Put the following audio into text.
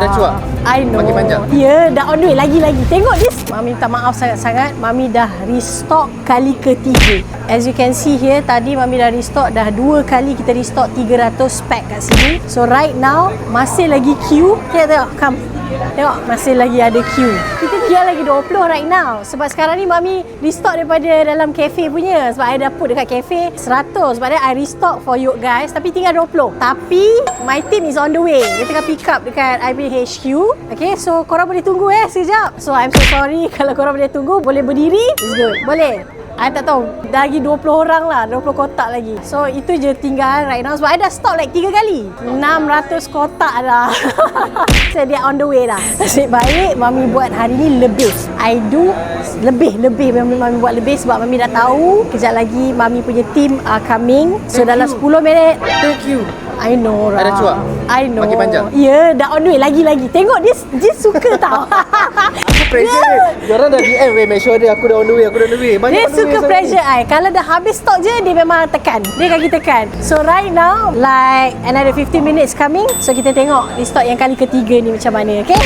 Ada cuak? I know. Makin panjang? Ya, dah on the way. Lagi-lagi. Tengok this. Mami minta maaf sangat-sangat. Mami dah restock kali ketiga. As you can see here, tadi Mami dah restock. Dah 2 kali kita restock 300 pack kat sini. So right now, masih lagi queue. Tengok. Come. Tengok, masih lagi ada queue. Kita tinggal lagi 20 right now. Sebab sekarang ni Mami restock daripada dalam cafe punya. Sebab I dah put dekat cafe 100. Sebab I restock for you guys. Tapi tinggal 20. Tapi my team is on the way. Dia tengah pick up dekat IBHQ. Okay, so korang boleh tunggu sekejap. So I'm so sorry kalau korang boleh tunggu. Boleh berdiri? It's good. Boleh? I tak tahu. Dah lagi 20 orang lah. 20 kotak lagi. So itu je tinggal right now. Sebab I dah stock like 3 kali. 600 kotak dah. So dia on the way dah. Nasib baik Mami buat hari ni lebih. I do lebih. Mami buat lebih sebab Mami dah tahu kejap lagi Mami punya team are coming. So dalam 10 minit. Thank you. I know lah. Ada cuak? I know. Makin panjang? Ya, dah on the way. Lagi-lagi. Tengok dia suka tau. Aku pressure. Diorang dah DM, make sure dia aku dah on the way. Banyak Dia on the way suka pressure I. Kalau dah habis stok je, dia memang tekan. Dia kaki tekan. So right now, like another 15 minutes coming. So kita tengok di stok yang kali ketiga ni macam mana, okay?